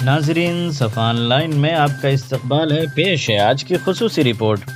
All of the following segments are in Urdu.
ناظرین، صفا آن لائن میں آپ کا استقبال ہے۔ پیش ہے آج کی خصوصی رپورٹ۔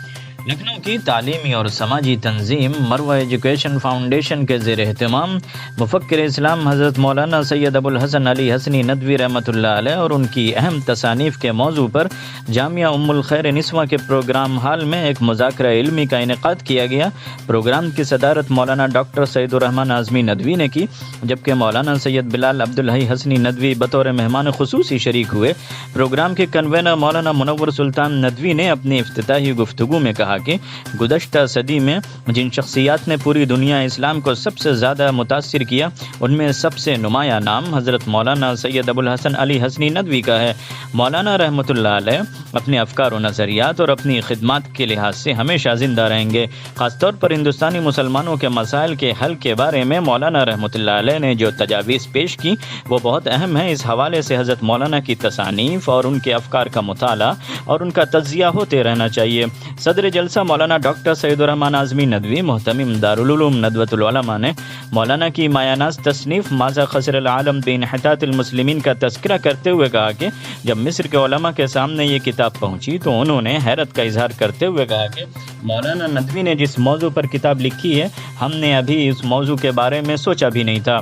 لکھنؤ کی تعلیمی اور سماجی تنظیم مروہ ایجوکیشن فاؤنڈیشن کے زیر اہتمام مفکر اسلام حضرت مولانا سید ابوالحسن علی حسنی ندوی رحمۃ اللہ علیہ اور ان کی اہم تصانیف کے موضوع پر جامعہ ام الخیر نسواں کے پروگرام ہال میں ایک مذاکرہ علمی کا انعقاد کیا گیا۔ پروگرام کی صدارت مولانا ڈاکٹر سعید الرحمن اعظمی ندوی نے کی، جبکہ مولانا سید بلال عبدالحی حسنی ندوی بطور مہمان خصوصی شریک ہوئے۔ پروگرام کے کنوینر مولانا منور سلطان ندوی نے اپنی افتتاحی گفتگو میں کہا کہ گزشتہ صدی میں جن شخصیات نے پوری دنیا اسلام کو سب سے زیادہ متاثر کیا، ان میں سب سے نمایاں نام حضرت مولانا سید ابوالحسن علی حسنی ندوی کا ہے۔ مولانا رحمۃ اللہ علیہ اپنے افکار و نظریات اور اپنی خدمات کے لحاظ سے ہمیشہ زندہ رہیں گے۔ خاص طور پر ہندوستانی مسلمانوں کے مسائل کے حل کے بارے میں مولانا رحمۃ اللہ علیہ نے جو تجاویز پیش کی وہ بہت اہم ہیں۔ اس حوالے سے حضرت مولانا کی تصانیف اور ان کے افکار کا مطالعہ اور ان کا تجزیہ ہوتے رہنا چاہیے۔ صدر جلسہ مولانا ڈاکٹر سعید الرحمن اعظمی ندوی محتمم دارالعلوم ندوۃ العلماء نے مولانا کی مایاناز تصنیف ماذا خسر العالم بانحطاط المسلمین کا تذکرہ کرتے ہوئے کہا کہ جب مصر کے علماء کے سامنے یہ کتاب پہنچی تو انہوں نے حیرت کا اظہار کرتے ہوئے کہا کہ مولانا ندوی نے جس موضوع پر کتاب لکھی ہے ہم نے ابھی اس موضوع کے بارے میں سوچا بھی نہیں تھا۔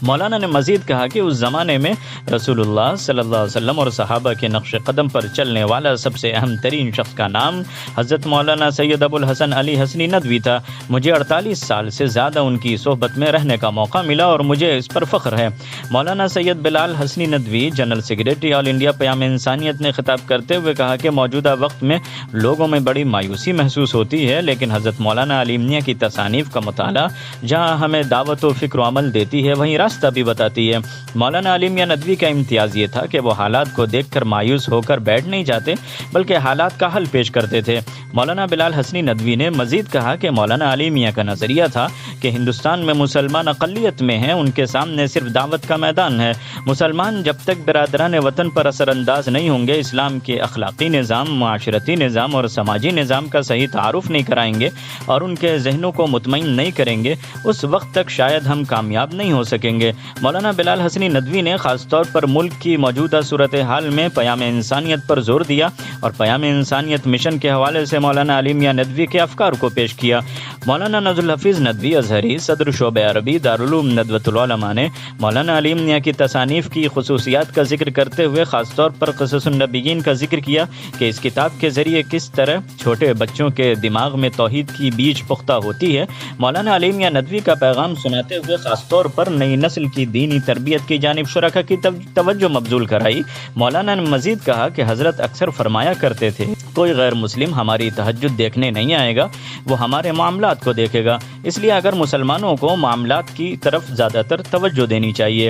مولانا نے مزید کہا کہ اس زمانے میں رسول اللہ صلی اللہ علیہ وسلم اور صحابہ کے نقش قدم پر چلنے والا سب سے اہم ترین شخص کا نام حضرت مولانا سید ابوالحسن علی حسنی ندوی تھا۔ مجھے 48 سال سے زیادہ ان کی صحبت میں رہنے کا موقع ملا اور مجھے اس پر فخر ہے۔ مولانا سید بلال حسنی ندوی جنرل سیکریٹری آل انڈیا پیام انسانیت نے خطاب کرتے ہوئے کہا کہ موجودہ وقت میں لوگوں میں بڑی مایوسی محسوس ہوتی ہے، لیکن حضرت مولانا علی میاں کی تصانیف کا مطالعہ جہاں ہمیں دعوت و فکر و عمل دیتی ہے وہیں راستہ بھی بتاتی ہے۔ مولانا علی میاں ندوی کا امتیاز یہ تھا کہ وہ حالات کو دیکھ کر مایوس ہو کر بیٹھ نہیں جاتے بلکہ حالات کا حل پیش کرتے تھے۔ مولانا بلال حسنی ندوی نے مزید کہا کہ مولانا علی میاں کا نظریہ تھا کہ ہندوستان میں مسلمان اقلیت میں ہیں، ان کے سامنے صرف دعوت کا میدان ہے۔ مسلمان جب تک برادران وطن پر اثر انداز نہیں ہوں گے، اسلام کے اخلاقی نظام، معاشرتی نظام اور سماجی نظام کا صحیح تعارف نہیں کرائیں گے اور ان کے ذہنوں کو مطمئن نہیں کریں گے، اس وقت تک شاید ہم کامیاب نہیں ہو سکیں گے۔ مولانا بلال حسنی ندوی نے خاص طور پر ملک کی موجودہ صورتحال میں پیام انسانیت پر زور دیا اور پیام انسانیت مشن کے حوالے سے مولانا علی میاں ندوی کے افکار کو پیش کیا۔ مولانا نذر الحفیظ ندوی ازہری صدر شعبہ عربی دارالعلوم ندوۃ العلماء نے مولانا علی میاں کی تصانیف کی خصوصیات کا ذکر کرتے ہوئے خاص طور پر قصص النبیین کا ذکر کیا کہ اس کتاب کے ذریعے کس طرح چھوٹے بچوں کے دماغ میں توحید کی بیج پختہ ہوتی ہے۔ مولانا علی میاں ندوی کا پیغام سناتے ہوئے خاص طور پر نئی نسل کی دینی تربیت کی جانب شرکا کی توجہ مبذول کرائی۔ مولانا نے مزید کہا کہ حضرت اکثر فرمایا کرتے تھے کوئی غیر مسلم ہماری تہجد دیکھنے نہیں آئے گا، وہ ہمارے معاملات کو دیکھے گا، اس لیے اگر مسلمانوں کو معاملات کی طرف زیادہ تر توجہ دینی چاہیے۔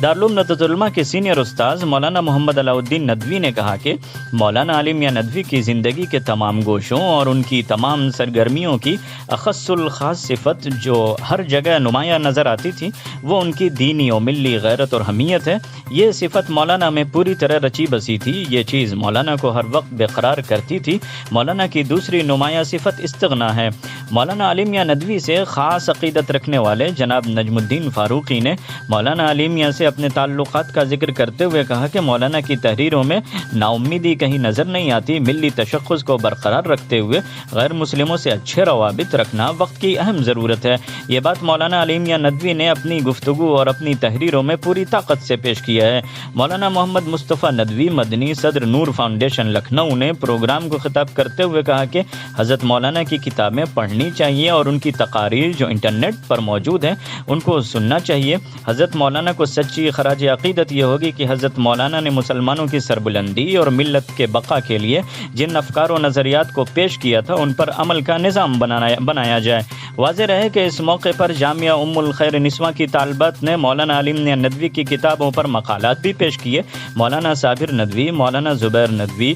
دارالعلوم ندوۃ العلماء کے سینئر استاذ مولانا محمد علاء الدین ندوی نے کہا کہ مولانا علی میاں ندوی کی زندگی کے تمام گوشوں اور ان کی تمام سرگرمیوں کی اخص الخاص صفت جو ہر جگہ نمایاں نظر آتی تھی وہ ان کی دینی و ملی غیرت اور حمیت ہے۔ یہ صفت مولانا میں پوری طرح رچی بسی تھی، یہ چیز مولانا کو ہر وقت بےقرار کرتی تھی۔ مولانا کی دوسری نمایاں صفت استغنا ہے۔ مولانا علی میاں ندوی سے خاص عقیدت رکھنے والے جناب نجم الدین فاروقی نے مولانا علی میاں سے اپنے تعلقات کا ذکر کرتے ہوئے کہا کہ مولانا کی تحریروں میں نا امیدی کہیں نظر نہیں آتی۔ ملی تشخص کو برقرار رکھتے ہوئے غیر مسلموں سے اچھے روابط رکھنا وقت کی اہم ضرورت ہے۔ یہ بات مولانا علی میاں ندوی نے اپنی گفتگو اور اپنی تحریروں میں پوری طاقت سے پیش کیا ہے۔ مولانا محمد مصطفیٰ ندوی مدنی صدر نور فاؤنڈیشن لکھنؤ نے پروگرام کو خطاب کرتے ہوئے کہا کہ حضرت مولانا کی کتابیں پڑھنی چاہیے اور ان کی تقاریر جو انٹرنیٹ پر موجود ہیں ان کو سننا چاہیے۔ حضرت مولانا کو سچی خراج عقیدت یہ ہوگی کہ حضرت مولانا نے مسلمانوں کی سربلندی اور ملت کے بقا کے لیے جن افکار و نظریات کو پیش کیا تھا ان پر عمل کا نظام بنایا جائے۔ واضح رہے کہ اس موقع پر جامعہ ام الخیر نسواں کی طالبات نے مولانا علی میاں ندوی کی کتابوں پر مقالات بھی پیش کیے۔ مولانا صابر ندوی، مولانا زبیر ندوی،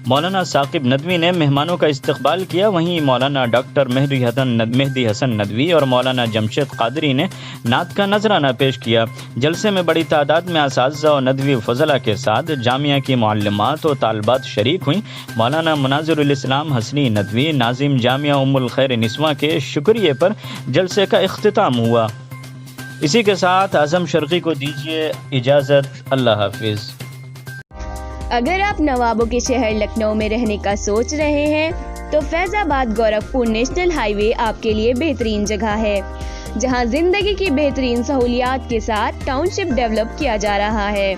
مولانا ثاقب ندوی نے مہمانوں کا استقبال کیا، وہیں مولانا ڈاکٹر مہدی حسن ندوی اور مولانا جمشید قادری نے نعت کا نذرانہ پیش کیا۔ جلسے میں بڑی تعداد میں اساتذہ اور ندوی فضلہ کے ساتھ جامعہ کی معلمات و طالبات شریک ہوئیں۔ مولانا مناظر الاسلام حسنی ندوی ناظم جامعہ ام الخیر نسواں کے شکریہ پر جلسے کا اختتام ہوا۔ اسی کے ساتھ اعظم شرقی کو دیجیے اجازت، اللہ حافظ۔ اگر آپ نوابوں کے شہر لکھنؤ میں رہنے کا سوچ رہے ہیں تو فیض آباد گورکھپور نیشنل ہائی وے آپ کے لیے بہترین جگہ ہے، جہاں زندگی کی بہترین سہولیات کے ساتھ ٹاؤن شپ ڈیولپ کیا جا رہا ہے۔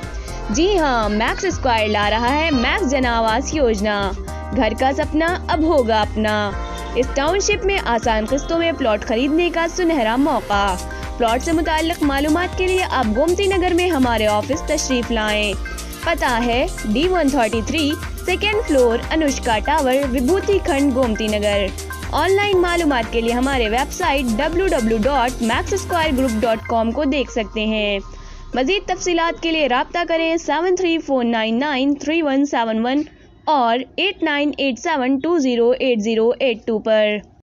جی ہاں، میکس اسکوائر لا رہا ہے میکس جن آواس یوجنا، گھر کا سپنا اب ہوگا اپنا۔ اس ٹاؤن شپ میں آسان قسطوں میں پلاٹ خریدنے کا سنہرا موقع۔ پلاٹ سے متعلق معلومات کے لیے آپ گومتی نگر میں ہمارے آفس تشریف لائیں۔ پتہ ہے D133 second floor Anushka Tower, Vibhuti Khand, Gomti Nagar. On line معلومات کے لیے ہمارے ویب سائٹ www.maxsquaregroup.com کو دیکھ سکتے ہیں۔ مزید تفصیلات کے لیے رابطہ کریں 7349931171 اور 8987208082 پر۔